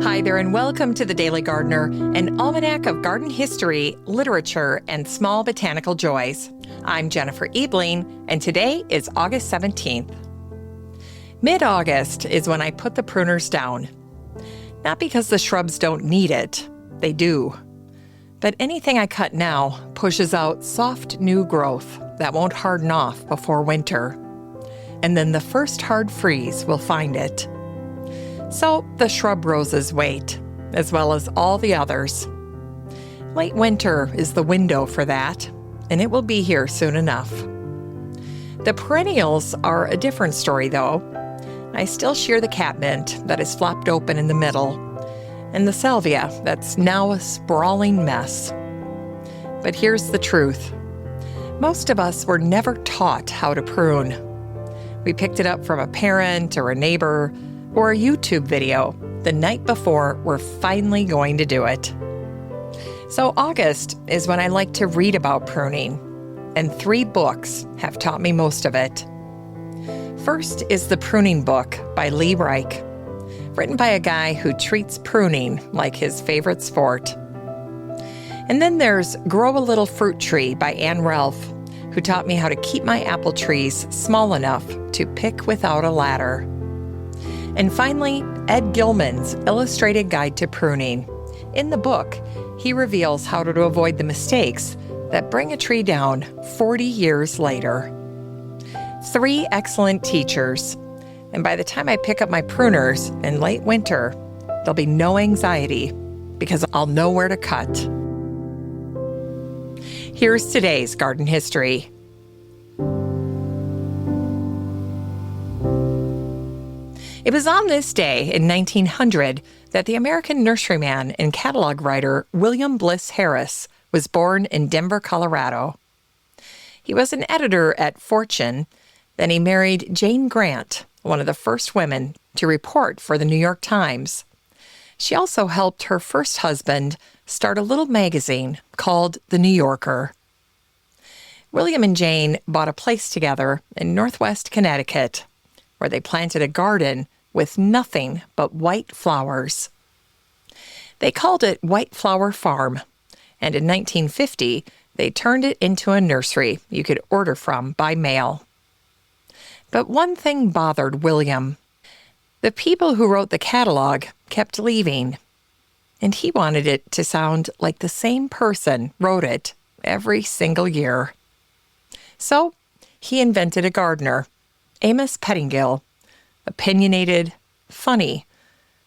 Hi there, and welcome to The Daily Gardener, an almanac of garden history, literature, and small botanical joys. I'm Jennifer Ebling, and today is August 17th. Mid-August is when I put the pruners down. Not because the shrubs don't need it, they do. But anything I cut now pushes out soft new growth that won't harden off before winter. And then the first hard freeze will find it. So the shrub roses wait, as well as all the others. Late winter is the window for that, and it will be here soon enough. The perennials are a different story, though. I still shear the catmint that is flopped open in the middle, and the salvia that's now a sprawling mess. But here's the truth. Most of us were never taught how to prune. We picked it up from a parent or a neighbor, or a YouTube video the night before we're finally going to do it. So August is when I like to read about pruning, and 3 books have taught me most of it. First is The Pruning Book by Lee Reich, written by a guy who treats pruning like his favorite sport. And then there's Grow a Little Fruit Tree by Ann Ralph, who taught me how to keep my apple trees small enough to pick without a ladder. And finally, Ed Gilman's Illustrated Guide to Pruning. In the book, he reveals how to avoid the mistakes that bring a tree down 40 years later. 3 excellent teachers, and by the time I pick up my pruners in late winter, there'll be no anxiety because I'll know where to cut. Here's today's garden history. It was on this day in 1900 that the American nurseryman and catalog writer William Bliss Harris was born in Denver, Colorado. He was an editor at Fortune. Then he married Jane Grant, one of the first women to report for the New York Times. She also helped her first husband start a little magazine called The New Yorker. William and Jane bought a place together in Northwest Connecticut, where they planted a garden with nothing but white flowers. They called it White Flower Farm, and in 1950, they turned it into a nursery you could order from by mail. But one thing bothered William. The people who wrote the catalog kept leaving, and he wanted it to sound like the same person wrote it every single year. So he invented a gardener, Amos Pettingill, opinionated, funny,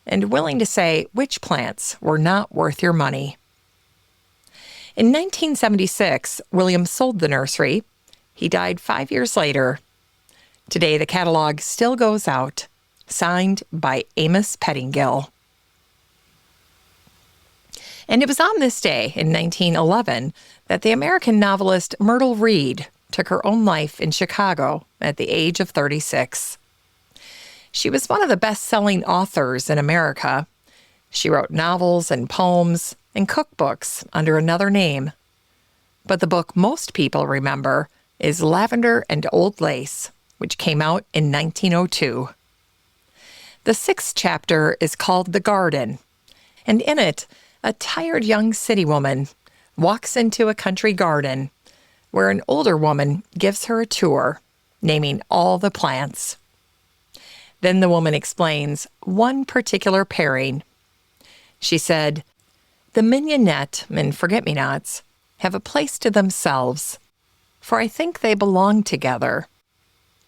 and willing to say which plants were not worth your money. In 1976, William sold the nursery. He died 5 years later. Today, the catalog still goes out, signed by Amos Pettingill. And it was on this day in 1911 that the American novelist Myrtle Reed took her own life in Chicago at the age of 36. She was one of the best-selling authors in America. She wrote novels and poems and cookbooks under another name. But the book most people remember is Lavender and Old Lace, which came out in 1902. The 6th chapter is called The Garden, and in it, a tired young city woman walks into a country garden where an older woman gives her a tour, naming all the plants. Then the woman explains one particular pairing. She said, "The mignonette and forget-me-nots have a place to themselves, for I think they belong together.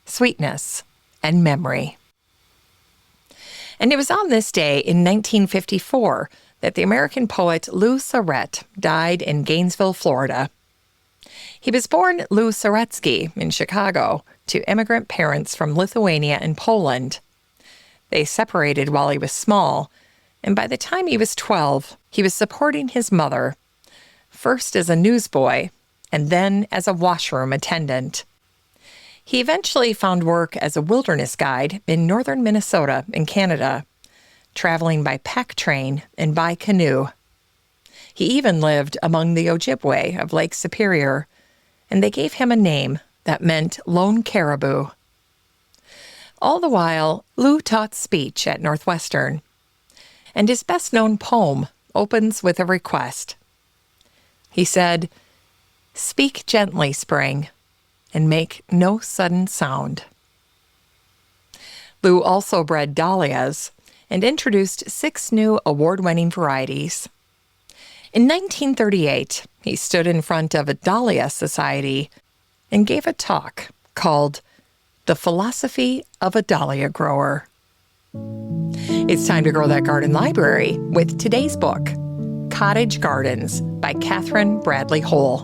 Sweetness and memory." And it was on this day in 1954 that the American poet Lou Sarett died in Gainesville, Florida. He was born Lou Saretsky in Chicago to immigrant parents from Lithuania and Poland. They separated while he was small, and by the time he was 12, he was supporting his mother, first as a newsboy and then as a washroom attendant. He eventually found work as a wilderness guide in northern Minnesota in Canada, traveling by pack train and by canoe. He even lived among the Ojibwe of Lake Superior, and they gave him a name that meant lone caribou. All the while, Lou taught speech at Northwestern. And his best-known poem opens with a request. He said, "Speak gently, spring, and make no sudden sound." Lou also bred dahlias and introduced 6 new award-winning varieties. In 1938, he stood in front of a Dahlia Society and gave a talk called The Philosophy of a Dahlia Grower. It's time to grow that garden library with today's book, Cottage Gardens by Kathryn Bradley Hole.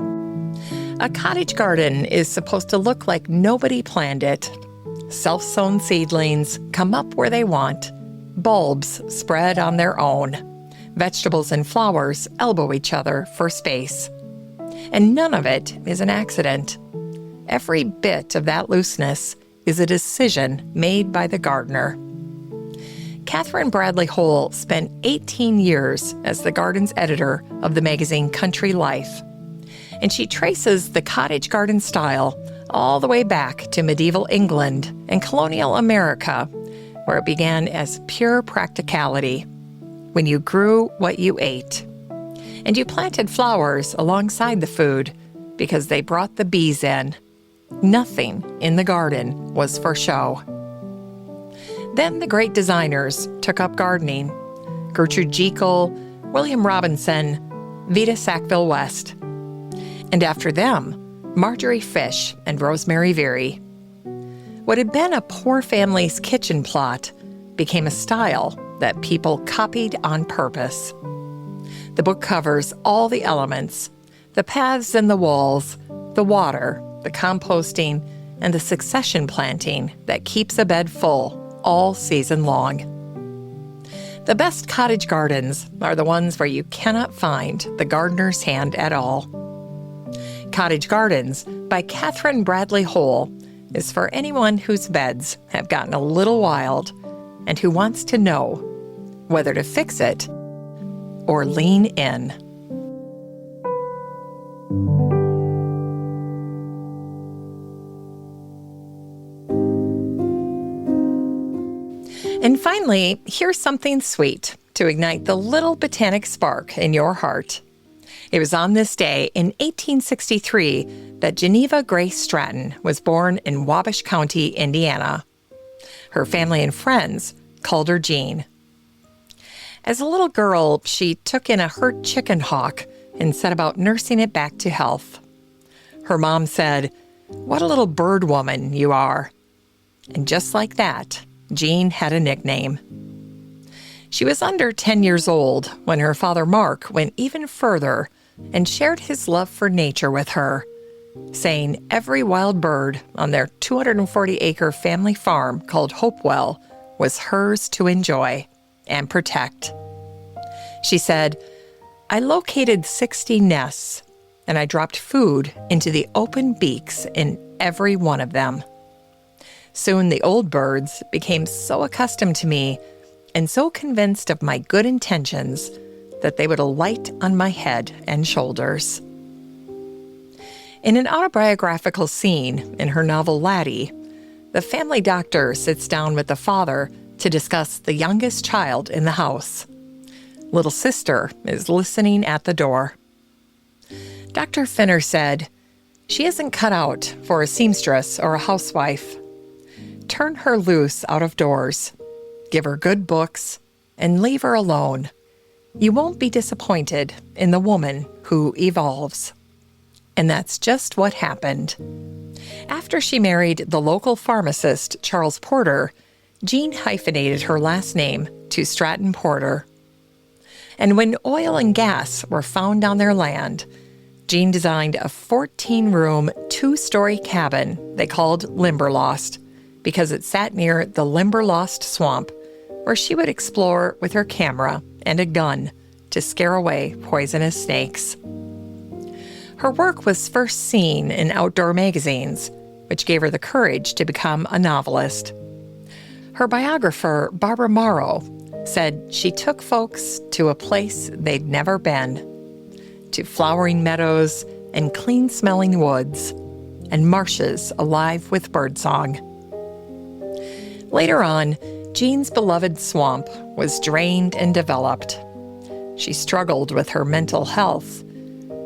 A cottage garden is supposed to look like nobody planned it. Self-sown seedlings come up where they want. Bulbs spread on their own. Vegetables and flowers elbow each other for space. And none of it is an accident. Every bit of that looseness is a decision made by the gardener. Kathryn Bradley Hole spent 18 years as the garden's editor of the magazine Country Life. And she traces the cottage garden style all the way back to medieval England and colonial America, where it began as pure practicality, when you grew what you ate. And you planted flowers alongside the food because they brought the bees in. Nothing in the garden was for show. Then the great designers took up gardening. Gertrude Jekyll, William Robinson, Vita Sackville West. And after them, Marjorie Fish and Rosemary Very. What had been a poor family's kitchen plot became a style that people copied on purpose. The book covers all the elements, the paths and the walls, the water, the composting, and the succession planting that keeps a bed full all season long. The best cottage gardens are the ones where you cannot find the gardener's hand at all. Cottage Gardens by Kathryn Bradley Hole is for anyone whose beds have gotten a little wild and who wants to know whether to fix it or lean in. And finally, here's something sweet to ignite the little botanic spark in your heart. It was on this day in 1863 that Geneva Grace Stratton was born in Wabash County, Indiana. Her family and friends called her Jean. As a little girl, she took in a hurt chicken hawk and set about nursing it back to health. Her mom said, "What a little bird woman you are." And just like that, Jean had a nickname. She was under 10 years old when her father Mark went even further and shared his love for nature with her, saying every wild bird on their 240-acre family farm called Hopewell was hers to enjoy and protect. She said, "I located 60 nests, and I dropped food into the open beaks in every one of them. Soon the old birds became so accustomed to me and so convinced of my good intentions that they would alight on my head and shoulders." In an autobiographical scene in her novel Laddie, the family doctor sits down with the father to discuss the youngest child in the house. Little sister is listening at the door. Dr. Finner said, "She isn't cut out for a seamstress or a housewife. Turn her loose out of doors, give her good books, and leave her alone. You won't be disappointed in the woman who evolves." And that's just what happened. After she married the local pharmacist, Charles Porter, Jean hyphenated her last name to Stratton Porter. And when oil and gas were found on their land, Jean designed a 14-room, 2-story cabin they called Limberlost because it sat near the Limberlost Swamp, where she would explore with her camera and a gun to scare away poisonous snakes. Her work was first seen in outdoor magazines, which gave her the courage to become a novelist. Her biographer, Barbara Morrow, said she took folks to a place they'd never been, to flowering meadows and clean-smelling woods, and marshes alive with birdsong. Later on, Jean's beloved swamp was drained and developed. She struggled with her mental health,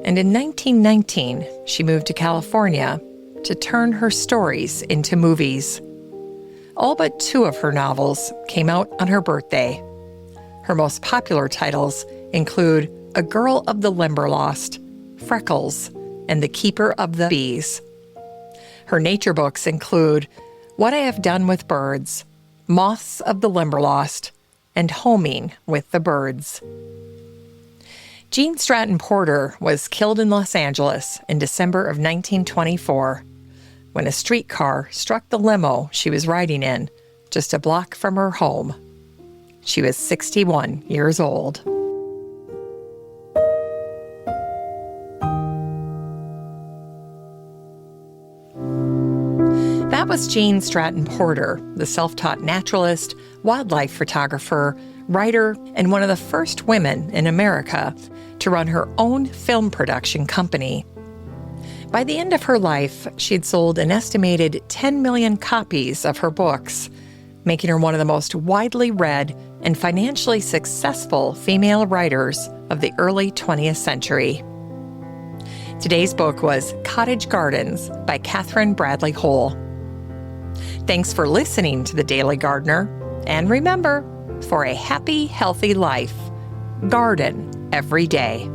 and in 1919, she moved to California to turn her stories into movies. All but 2 of her novels came out on her birthday. Her most popular titles include A Girl of the Limberlost, Freckles, and The Keeper of the Bees. Her nature books include What I Have Done with Birds, Moths of the Limberlost, and Homing with the Birds. Jean Stratton Porter was killed in Los Angeles in December of 1924 when a streetcar struck the limo she was riding in just a block from her home. She was 61 years old. That was Jean Stratton Porter, the self-taught naturalist, wildlife photographer, writer, and one of the first women in America to run her own film production company. By the end of her life, she had sold an estimated 10 million copies of her books, making her one of the most widely read and financially successful female writers of the early 20th century. Today's book was Cottage Gardens by Kathryn Bradley Hole. Thanks for listening to The Daily Gardener, and remember, for a happy, healthy life, garden every day.